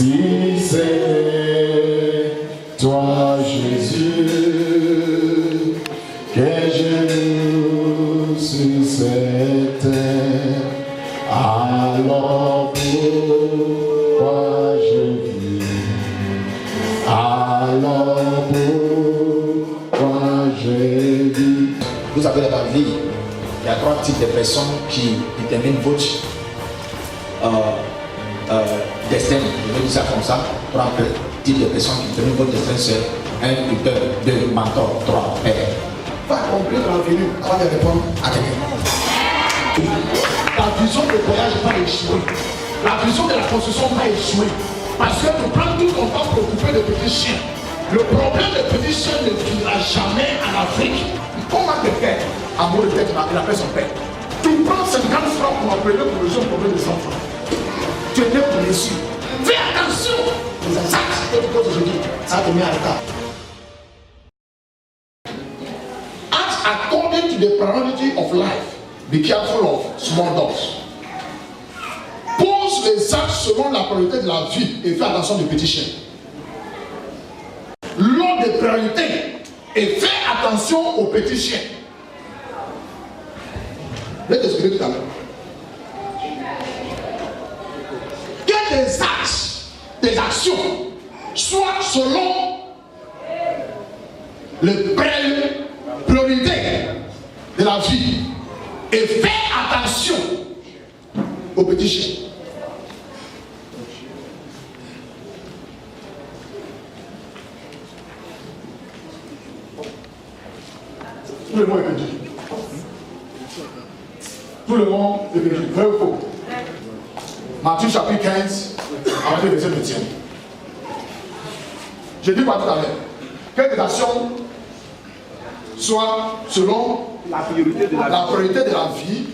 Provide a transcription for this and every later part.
Si c'est toi, Jésus, que je loue sur cette terre, alors pourquoi je vis? Alors pourquoi je vis? Vous savez, dans la vie, il y a 3 types de personnes qui déterminent votre destin. Je vais dire ça comme ça. 3 types de personnes qui déterminent votre destin, c'est 1 tuteur, 2 mentor, 3 père. Va comprendre l'avenir avant de répondre à quelqu'un. La vision de voyage va échouer. La vision de la construction va échouer. Parce que tu prends tout ton temps pour occuper de petits chiens. Le problème des petits chiens ne finira jamais en Afrique. Comment te faire amour de tête, il appelle son père. Tu prends 50 francs pour appeler pour résoudre le problème des enfants. Tu es né pour réussir. Fais attention aux actes que tu poses aujourd'hui. Ça te met à l'état. Act according to the priority of life. Be careful of small dogs. Pose les actes selon la priorité de la vie et fais attention des petits chiens. L'ordre des priorités et fais attention aux petits chiens. Je vais t'expliquer tout à l'heure. Que tes actes, tes actions soient selon les priorités de la vie et fais attention aux petits chiens. Tout le monde est petit. Tout le monde est petit. Vrai ou faux? Matthieu chapitre 15, avec le verset 20. J'ai dit quoi tout à l'heure? Que tes actions soient selon la priorité de la vie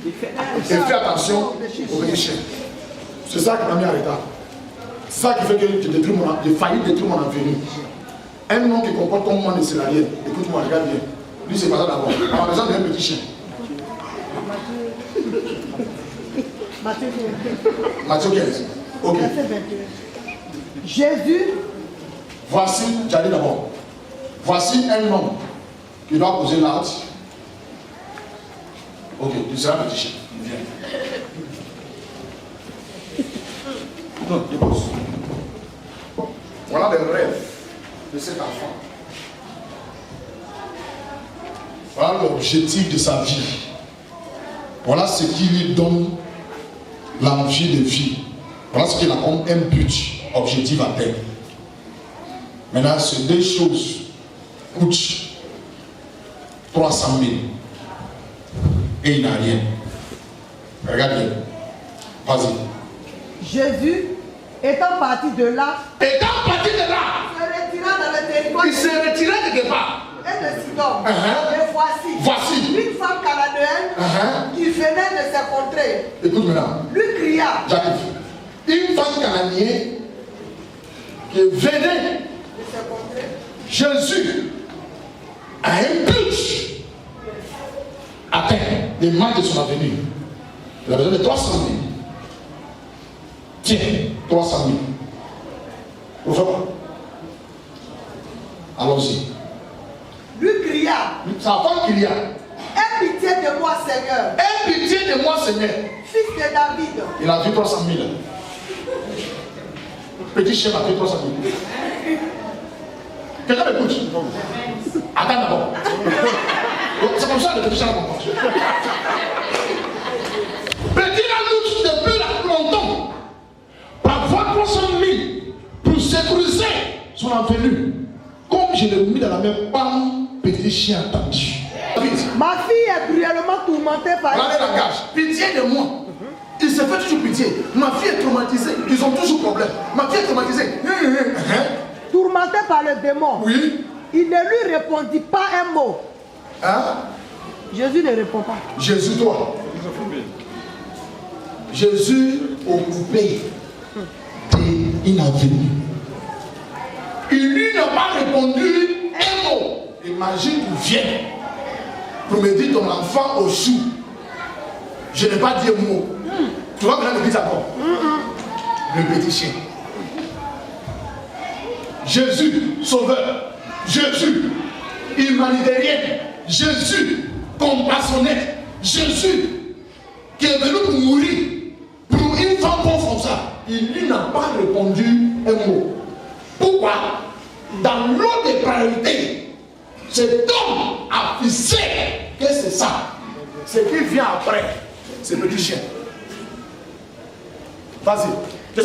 et fais attention aux petits chiens. C'est ça qui m'a mis en retard. C'est ça qui fait que j'ai failli détruire mon avenir. Un homme qui comporte comme moi des salariés, écoute-moi, regarde bien. Lui, c'est pas ça d'abord. On a besoin d'un petit chien. Matthieu 15. Ok. Jésus. Voici, j'allais d'abord. Voici un homme qui doit poser l'acte. Ok, tu seras petit chien. Viens. Non, dépose. Voilà les rêves de cet enfant. Voilà l'objectif de sa vie. Voilà ce qui lui donne l'envie de vie. Voilà ce qu'il a comme un but, objectif à terme. Maintenant, ces 2 choses coûtent 300 000. Et il n'a rien. Regarde bien. Vas-y. Jésus, étant parti de là, se retira dans le territoire. Il se retira quelque part. Et de Sidon. Et voici une femme cananéenne qui venait de ses contrées. Écoute maintenant. Lui cria. J'arrive. Une femme cananéenne qui venait De ses contrées. Jésus a un but à terre des mains de son avenir. Il a besoin de 300 000. Tiens, 300 000. Vous faites quoi? Allons-y. Lui cria. Sa femme cria. Aie pitié de moi, Seigneur. Aie pitié de moi, Seigneur. Fils de David. Il a vu 300 000. Petit chien a vu 300 000. Quelqu'un m'écoute? Attends d'abord. C'est comme ça le petit chien comprend. Petit la lutte depuis longtemps. Pour avoir 300 000 pour sécuriser son avenir. Comme je l'ai mis dans la même palme, petit chien attendu. Ma fille est cruellement tourmentée par Regardez la gage. Pitié de moi. Il se fait toujours pitié. Ma fille est traumatisée. Ils ont toujours problème. Ma fille est traumatisée. Tourmentée par le démon. Oui. Il ne lui répondit pas un mot. Hein? Jésus ne répond pas. Jésus, toi. Jésus occupé d'une avenue. Il lui n'a pas répondu un mot. Imagine, tu viens pour me dire ton enfant au chou. Je n'ai pas dit un mot. Tu vas venir me dire d'abord. Le petit chien. Jésus, sauveur. Jésus, humanitaire. Jésus, compassionné. Jésus, qui est venu pour mourir pour une femme pauvre comme ça. Il lui n'a pas répondu un mot. Pourquoi? Dans l'ordre des priorités, cet homme a fixé que c'est ça. Ce qui vient après, c'est le petit chien. Vas-y. Tout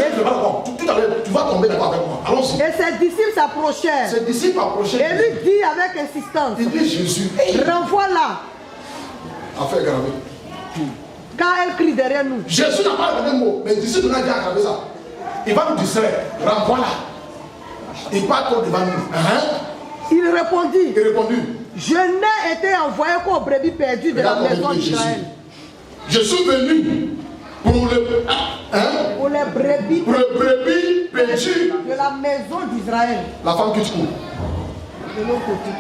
à l'heure, tu vas tomber d'accord avec moi. Allons-y. Et ses disciples s'approchèrent. Ses disciples approchaient. Et lui dit avec insistance. Il dit Jésus. Renvoie-la. Affaire grave. Car elle crie derrière nous. Jésus n'a pas donné un mot, mais les disciples n'ont pas aggravé ça. Il va nous distraire. Renvoie-la. Il part trop devant nous. Il répondit. Il répondit. Je n'ai été envoyé qu'aux brebis perdues de la maison d'Israël. Je suis venu pour pour les brebis perdues de la maison d'Israël. La femme qui te court. De l'autre côté.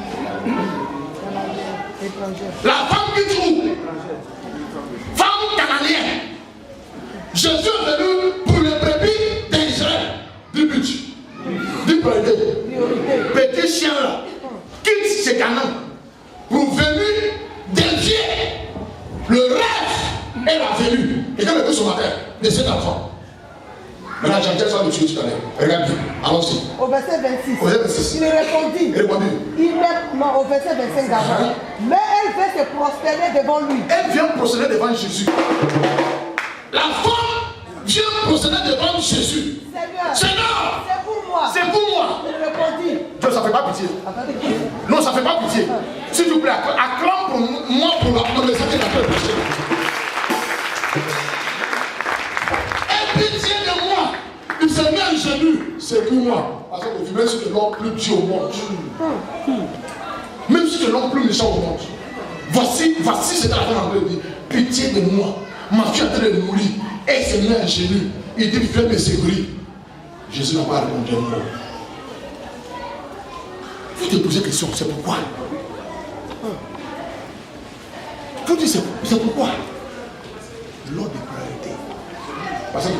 La femme qui te court. Femme canadienne. Jésus est venu pour les brebis d'Israël. Du but. Du priorité. Petit chien là. Quitte ces canons pour venir dévier le rêve et la venue. Et quand il est ce matin de cet enfant. Maintenant, j'entends ça de tuer tout à l'heure. Regarde bien. Allons-y. Au verset 26. Au verset 26. Il répondit. Il répondit. Non, au verset 25 d'abord. Mais elle veut se prosterner devant lui. Elle vient procéder devant Jésus. La femme vient procéder devant Jésus. Seigneur, c'est pour moi. C'est pour moi. Il répondit. Dieu, ça ne fait pas pitié. Non, ça ne fait pas pitié. S'il vous plaît, acclame pour moi pour la message de la paix. Aie pitié de moi. Il s'est mis à genoux. C'est pour moi. Parce que même si c'est l'homme plus Dieu au monde. Même si c'est l'homme plus méchant au monde. Voici c'est la fin en dit. Pitié de moi. Ma fille est en train de mourir. Elle s'est mis à genoux. Il dit, fais mes secourir. Jésus n'a pas répondu un mot. Vous te posez question, c'est pourquoi? Vous dites, c'est pourquoi? L'ordre des priorités. Parce que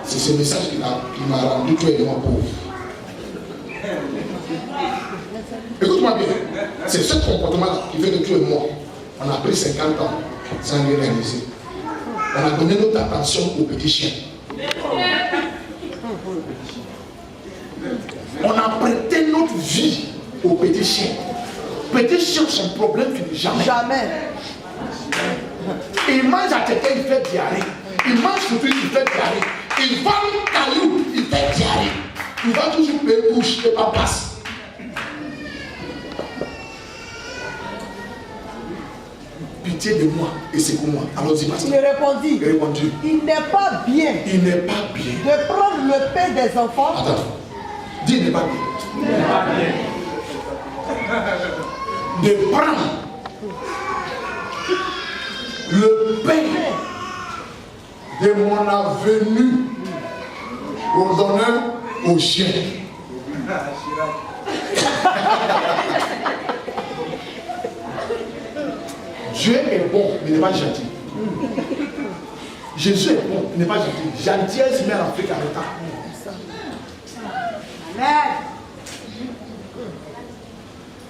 c'est ce message qui m'a rendu toi et moi pauvre. Écoute-moi bien. C'est ce comportement qui fait que tu et moi, on a pris 50 ans sans rien réaliser. On a donné notre attention aux petits chiens. On a prêté notre vie aux petits chiens. Petits chiens, son problème finit jamais. Jamais. Il mange à quelqu'un, il fait diarrhée. Il mange surtout, il fait diarrhée. Il va le caillou, il fait diarrhée. Il va toujours payer bouche et pas passe. Pitié de moi et c'est pour moi. Allons-y, pasteur. Il répondit. Il répondit. Il n'est pas bien. Il n'est pas bien. De prendre le pain des enfants. Attends. Dis il n'est pas bien. Il n'est pas bien. De prendre le pain de mon avenue pour donner aux chiens. Dieu est bon, mais il n'est pas gentil. Jésus est bon, il n'est pas gentil. Gentillesse met l'Afrique en retard.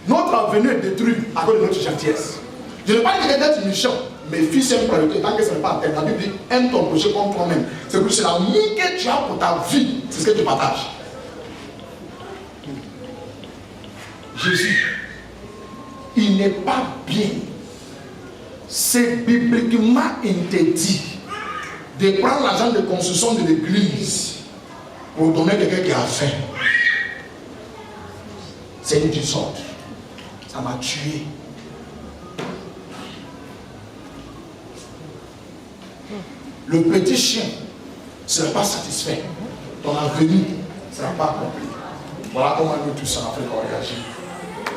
Notre avenir est détruit à cause de notre gentillesse. Je ne veux pas dire d'être méchant, mais fils est une priorité. Tant que ce n'est pas atteint, la Bible dit aime ton prochain comme toi-même. C'est l'amour que tu as pour ta vie, c'est ce que tu partages. Jésus, il n'est pas bien. C'est bibliquement interdit de prendre l'argent de construction de l'église pour donner à quelqu'un qui a faim. C'est une désordre. Ça m'a tué. Le petit chien ne sera pas satisfait. Ton avenir ne sera pas accompli. Voilà comment nous tous en Afrique on réagit.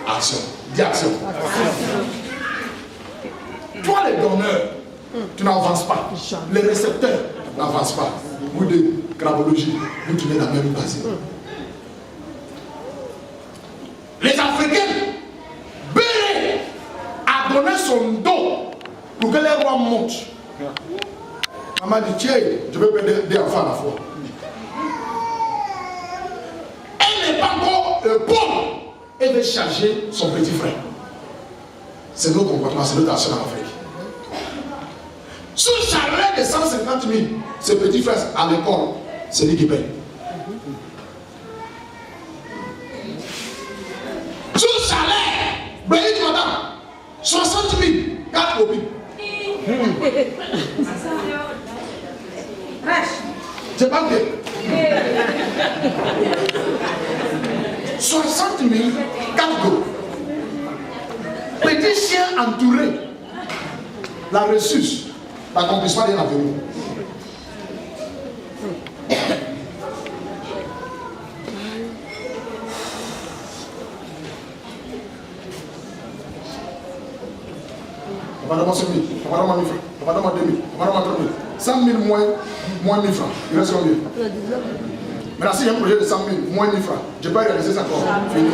Action. Dis action. Toi les donneurs, tu n'avances pas. Les récepteurs n'avancent pas. Vous de crabologie, vous tournez la même base. Les Africains, Béré a donné son dos pour que les rois montent. Maman dit, tiens, je veux perdre des enfants à la fois. Elle n'est pas encore et veut charger son petit frère. C'est notre comportement, c'est notre action en Afrique. Sous le salaire de 150 000, ce petit frère à l'école, c'est lui qui paye. Sous le salaire, Béni madame, 60 000, 4 copies. C'est pas bien. 60 000, 4 go. Petit chien entouré. La ressource, l'accomplissement d'un avenir. On va demander 5 000, on va demander 1 000 francs, on va demander 2 000, on va demander 3 000. 100 000 moins 1 000 francs, il reste combien? Maintenant, si j'ai un projet de 100 000 moins 1 000 francs, je peux réaliser ça encore. Fini.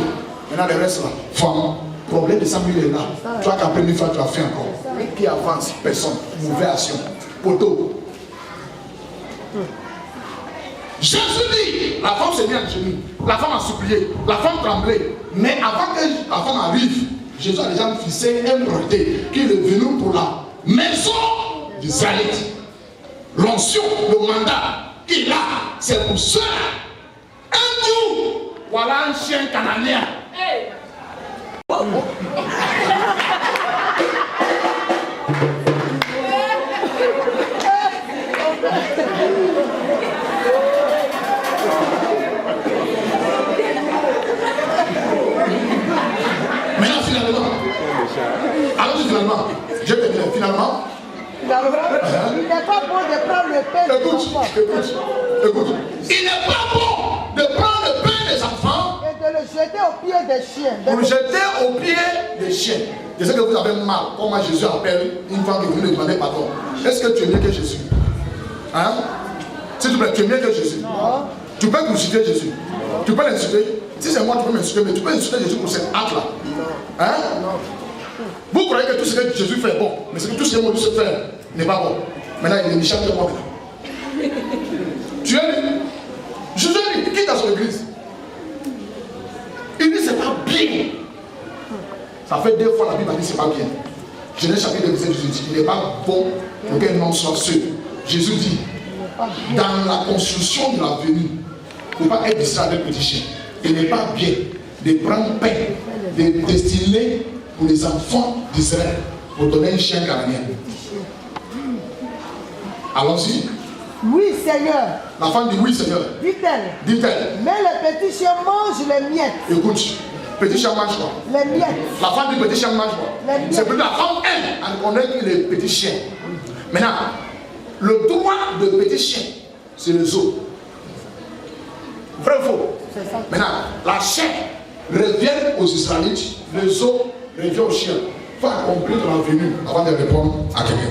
Maintenant, le reste là, femme, problème de 100 000 est là. Toi qui as pris 1 000 francs, tu as fait encore. Qui avance? Personne. Mauvaise action. Poteau. Jésus dit, la femme s'est mise à genoux, la femme a supplié, la femme tremblait. Mais avant que la femme arrive, Jésus a déjà fixé un projet qui est venu pour la maison d'Israël. L'onction, le mandat qu'il a, c'est pour cela. Un jour, voilà un chien canadien. Maintenant, finalement, il n'est pas bon de prendre le pain des enfants. Écoute. Il n'est pas bon de prendre le pain des enfants et de le jeter aux pieds des chiens. Pour le jeter aux pieds des chiens. Je sais que vous avez mal. Comment Jésus appelle une femme qui vous demande pardon. Est-ce que tu es mieux que Jésus? Hein? S'il te plaît, tu es mieux que Jésus? Non. Tu peux crucifier Jésus? Non. Tu peux l'insulter? Si c'est moi, tu peux m'insulter, mais tu peux insulter Jésus pour cet acte-là? Hein? Non. Vous croyez que tout ce que Jésus fait est bon, mais tout ce que moi Jésus fait n'est pas bon. Maintenant, il est méchant de moi. Tu es lui? Jésus dit, quitte à son église. Il dit, c'est pas bien. Ça fait 2 fois la Bible a dit, c'est pas bien. Genèse chapitre 17, Jésus dit, il n'est pas bon pour qu'un homme soit seul. Jésus dit, dans la construction de l'avenir, il ne faut pas être distrait avec petit chien. Il n'est pas bien de prendre pain, de destiner pour les enfants d'Israël, pour donner un chien canadien. Allons-y. Oui, Seigneur. La femme dit oui, Seigneur. Dit-elle. Dit-elle. Mais les petits chiens mangent les miettes. Écoute, petit chien mange quoi? Les miettes. La femme dit petit chien mange quoi? C'est plus la femme, elle connaît les petits chiens. Maintenant, le droit de petit chien, c'est le zoo. Vrai ou faux? C'est ça. Maintenant, la chair revient aux Israélites, le zoo revient aux chiens. Il faut accomplir dans la venue avant de répondre à quelqu'un.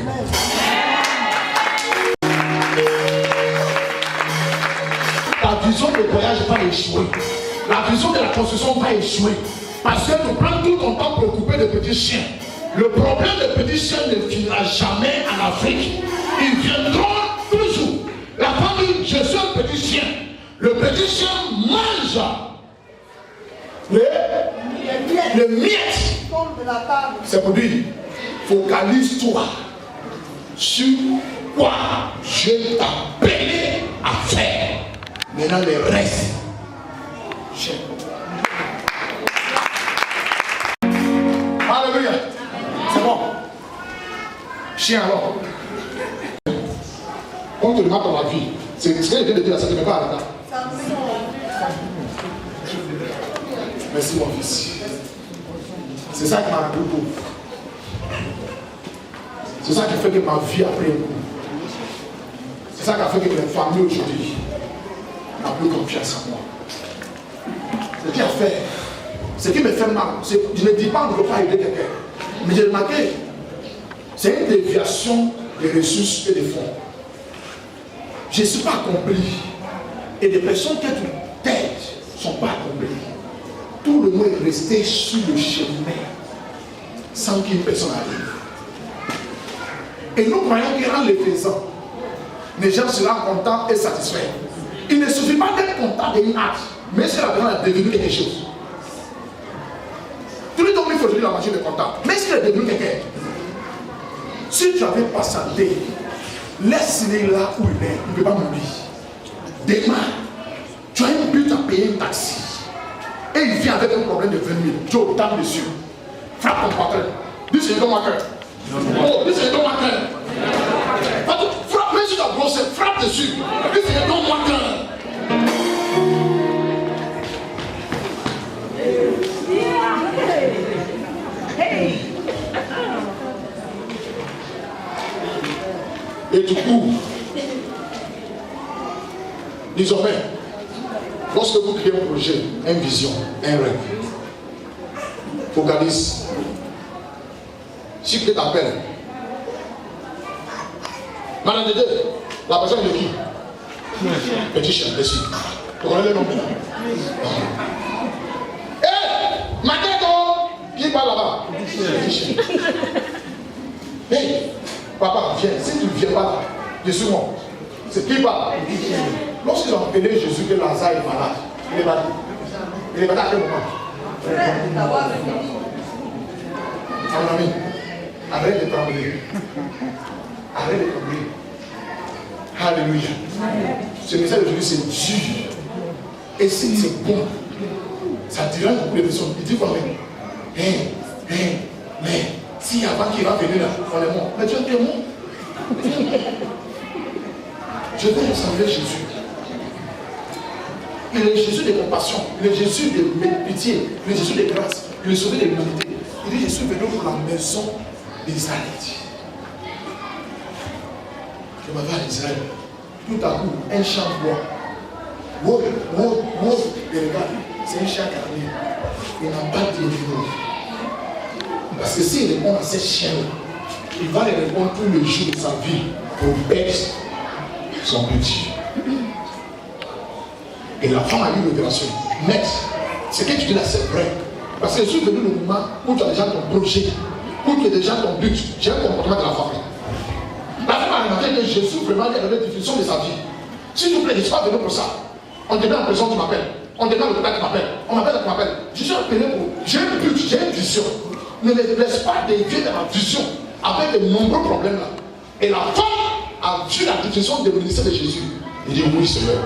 La vision de voyage va échouer. La vision de la construction va échouer. Parce que tu prends tout ton temps pour occuper de petits chiens. Le problème des petits chiens ne finira jamais en Afrique. Ils viendront toujours. La femme dit, je suis un petit chien. Le petit chien mange les miettes. C'est pour dire, focalise-toi sur quoi je t'ai appelé à faire. Maintenant, le reste, chien. Alléluia. C'est bon. Chien alors. Quand tu regardes dans la vie, c'est ce que je viens de dire, ça ne te met pas à l'état. Merci mon fils. C'est ça qui m'a rendu pauvre. C'est ça qui fait que ma vie a pris un coup. C'est ça qui a fait que mes familles aujourd'hui n'ont plus confiance en moi. Ce qui a fait, ce qui me fait mal, je ne dis pas qu'on ne peut pas aider quelqu'un. Mais j'ai remarqué, c'est une déviation des ressources et des fonds. Je ne suis pas accompli. Et des personnes qui t'aident ne sont pas accomplies. Tout le monde est resté sur le chemin sans qu'une personne arrive. Et nous croyons qu'en le faisant, les gens seront contents et satisfaits. Il ne suffit pas d'être content d'un acte, mais c'est la personne a devenu quelque chose. manger les comptables. Mais est-ce qu'il est devenu quelqu'un? Si tu avais patienté, laisse-le là où il est, il ne peut pas mourir. Demain, tu as un but à payer un taxi. Et il vient avec un problème de 20 000. Tu as autant dessus. Frappe ton patron. Dis c'est ton matin. Oh, dis c'est ton matin. Frappe, même si tu as brossé, frappe dessus. Dis c'est ton matin. Et du coup, désormais, lorsque vous créez un projet, une vision, un rêve, focalise. Si tu t'appelles, Madame Dédé, la personne de qui? Petit chien, ici. Tu connais le nom? Hé, Matéto, qui parle là-bas? Petit chien. Hé, papa, viens. Si tu ne viens pas là, je suis mort. C'est qui parle? Lorsqu'ils ont appelé Jésus que Lazare est malade, il est malade. Il est malade à quel moment? Mon ami, arrête de trembler. Arrête de trembler. Alléluia. Ce message d'aujourd'hui, c'est dur. Et c'est bon. Ça dérange beaucoup de personnes. Il dit quoi même? Mais si avant qu'il va venir là, on est mort. Mais tu es mort. Je vais ressembler Jésus. Il est Jésus de compassion. Il est Jésus de pitié. Il est Jésus de grâce. Il est sauvé de l'humanité. Il dit, je suis venu pour la maison d'Israël. Je m'avais à Israël. Tout à coup, un chant bois. Wow. Et regarde, c'est un chant carné. Il n'a pas dit non. Parce que s'il répond à ces chiens-là, il va les répondre tous les jours de sa vie pour perdre son petit. Et la femme a eu l'opération. Mais ce que tu dis là, c'est vrai. Parce que je suis venu le moment où tu as déjà ton projet, où tu as déjà ton but. J'ai un comportement de la famille. La femme a remarqué que Jésus vraiment a donné la définition de sa vie. S'il vous plaît, je ne suis pas venu pour ça. On te met en prison, tu m'appelles. On te met à l'hôpital, tu m'appelles. On m'appelle, tu m'appelles. Je suis appelé pour. J'ai un but, j'ai une vision. Ne me laisse pas dévier de ma vision avec de nombreux problèmes là. Et la femme a vu la définition de ministère de Jésus. Il dit oui, Seigneur.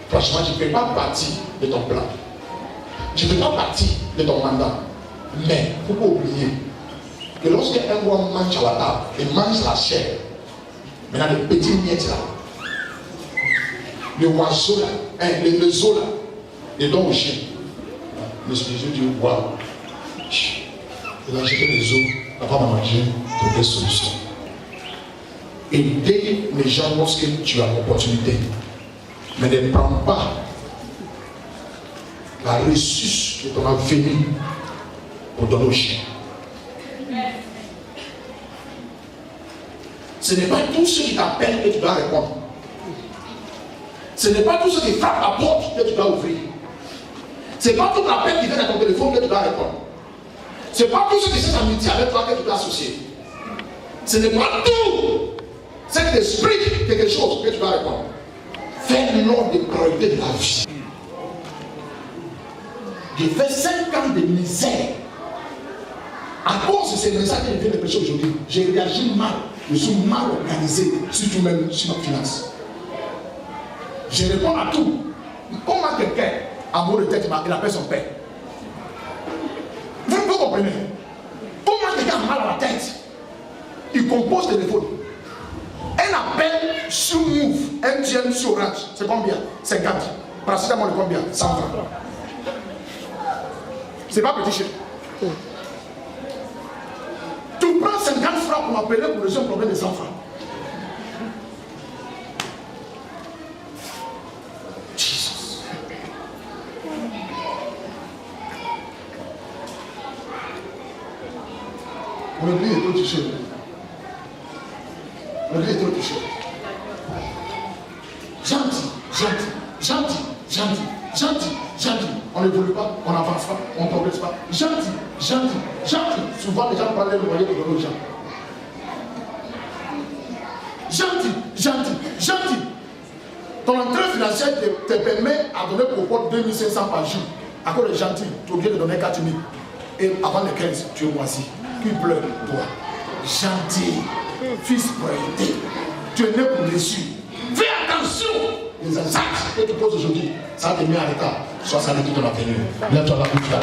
Franchement, je ne fais pas partie de ton plan. Je ne fais pas partie de ton mandat. Mais il ne faut pas oublier que lorsqu'un roi mange à la table et mange la chair, maintenant les petits miettes là, le oiseau là, les os là, les dons au chien. Le Jésus dit waouh. Il a jeté les os, la femme a mangé, trouver des solutions. Aider les gens lorsque tu as l'opportunité. Mais ne prends pas la ressource que tu as venue pour donner au chien. Ce n'est pas tous ceux qui t'appellent que tu dois répondre. Ce n'est pas tous ceux qui frappent la porte que tu dois ouvrir. Ce n'est pas tout l'appel qui vient à ton téléphone que tu dois répondre. Ce n'est pas tous ceux qui sont amitié avec toi que tu dois associer. Ce n'est pas tout ce qui t'explique quelque chose que tu dois répondre. Fais l'ordre des priorités de la vie. J'ai fait 5 ans de misère. À cause de ces messages que je viens de prêcher aujourd'hui, j'ai réagi mal. Je suis mal organisé, surtout même sur ma finance. Je réponds à tout. Comment quelqu'un, amour de tête, il appelle son père? Vous comprenez? Comment quelqu'un a mal à la tête? Il compose téléphone. Un appel sur Move, MTN sur Orange, c'est combien? 50. Pratiquement le combien? 100 francs. C'est pas petit cher. Tu prends 50 francs pour m'appeler pour résoudre un problème de 100 francs. Jesus. Mon église est trop touchée. Mon église est trop touchée. Gentil. On n'évolue pas, on n'avance pas, on ne progresse pas. Gentil. Souvent les gens parlent de loyer de donner aux gens. Gentil. Ton entrée financière te permet à donner pour 2500 par jour. À cause de gentil, tu es obligé de donner 4 000. et avant les 15, tu es moisi. Qui pleure, toi. Gentil, fils prêté. Tu es né pour réussir. Fais attention. Les actes que tu poses aujourd'hui, ça te met à l'état. Sois salué de ton avenir. Lève-toi la bouche, la